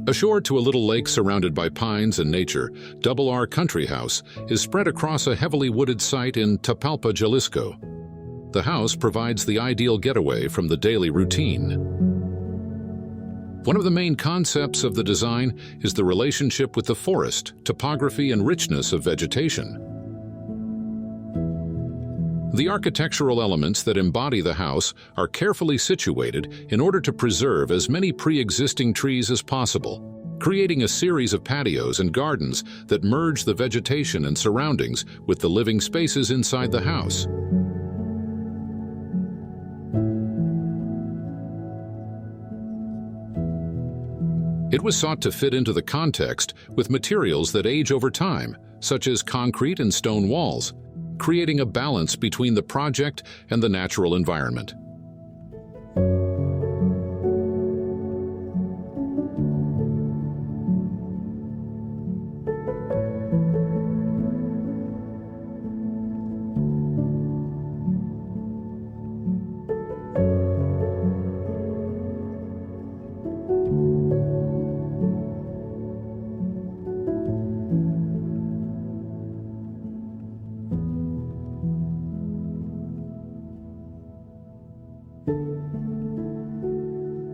Ashore to a little lake surrounded by pines and nature, Double R Country House is spread across a heavily wooded site in Tapalpa, Jalisco. The house provides the ideal getaway from the daily routine. One of the main concepts of the design is the relationship with the forest, topography, and richness of vegetation. The architectural elements that embody the house are carefully situated in order to preserve as many pre-existing trees as possible, creating a series of patios and gardens that merge the vegetation and surroundings with the living spaces inside the house. It was sought to fit into the context with materials that age over time, such as concrete and stone walls, creating a balance between the project and the natural environment.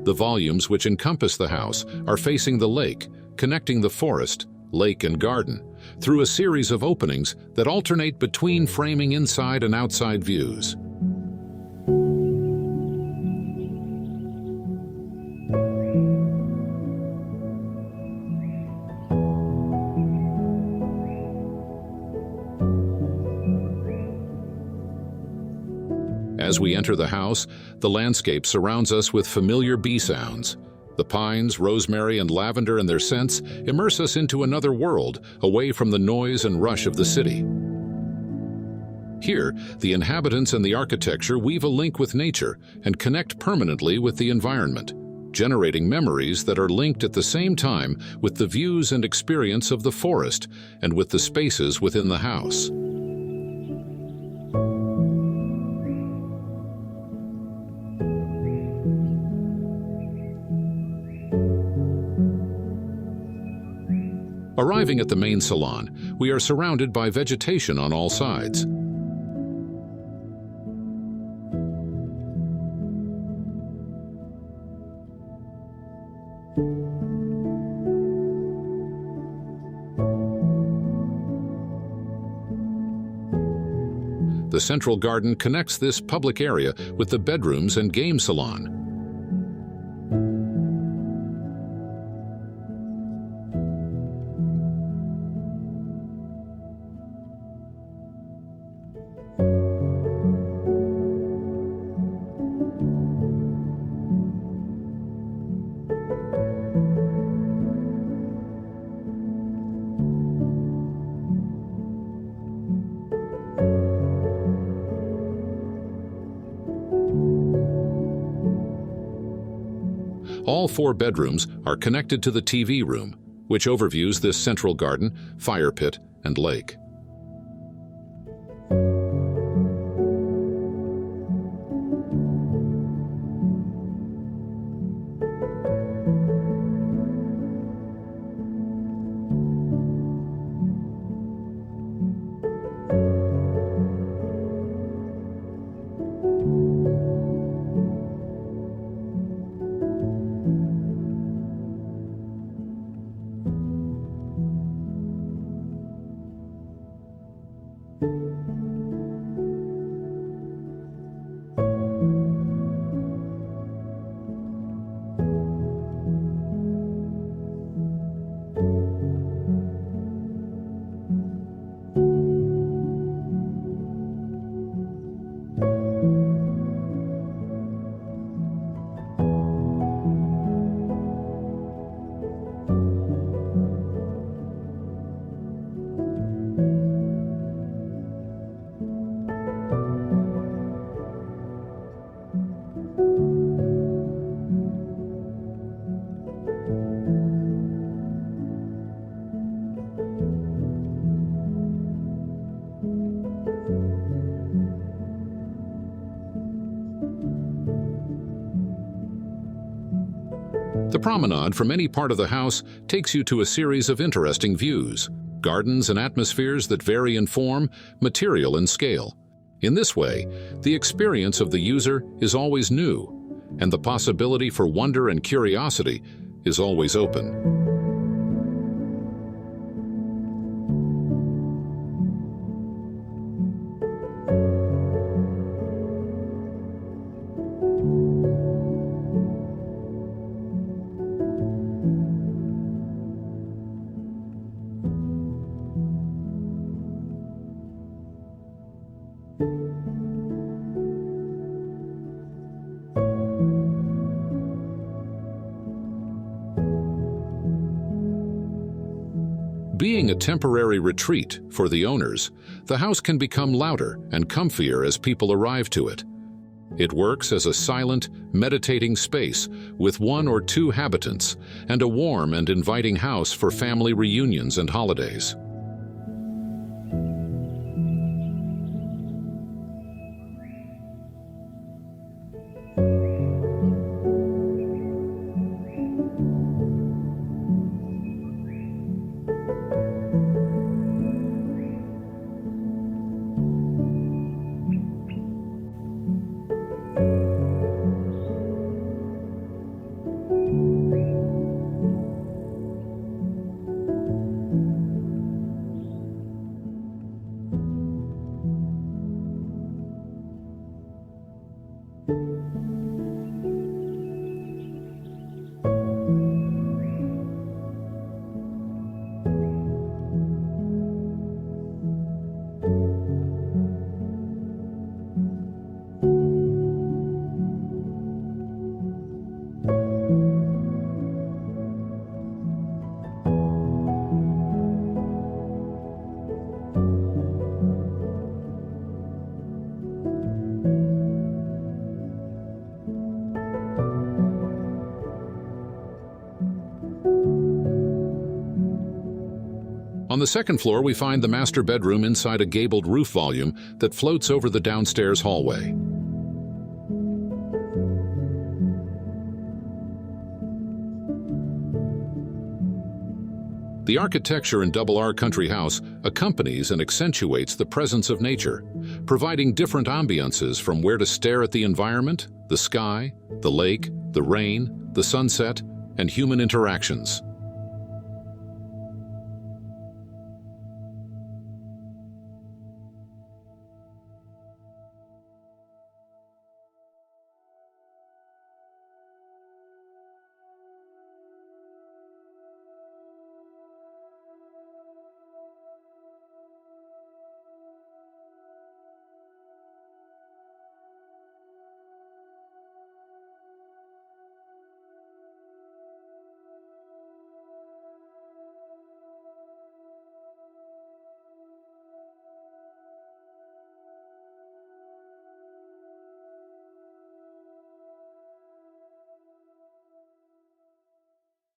The volumes which encompass the house are facing the lake, connecting the forest, lake, and garden through a series of openings that alternate between framing inside and outside views. As we enter the house, the landscape surrounds us with familiar bee sounds. The pines, rosemary, and lavender and their scents immerse us into another world, away from the noise and rush of the city. Here, the inhabitants and the architecture weave a link with nature and connect permanently with the environment, generating memories that are linked at the same time with the views and experience of the forest and with the spaces within the house. Arriving at the main salon, we are surrounded by vegetation on all sides. The central garden connects this public area with the bedrooms and game salon. All 4 bedrooms are connected to the TV room, which overviews this central garden, fire pit, and lake. The promenade from any part of the house takes you to a series of interesting views, gardens and atmospheres that vary in form, material, and scale. In this way, the experience of the user is always new, and the possibility for wonder and curiosity is always open. Being a temporary retreat for the owners, the house can become louder and comfier as people arrive to it. It works as a silent, meditating space with one or two habitants and a warm and inviting house for family reunions and holidays. On the second floor, we find the master bedroom inside a gabled roof volume that floats over the downstairs hallway. The architecture in Double R Country House accompanies and accentuates the presence of nature, providing different ambiances from where to stare at the environment, the sky, the lake, the rain, the sunset, and human interactions.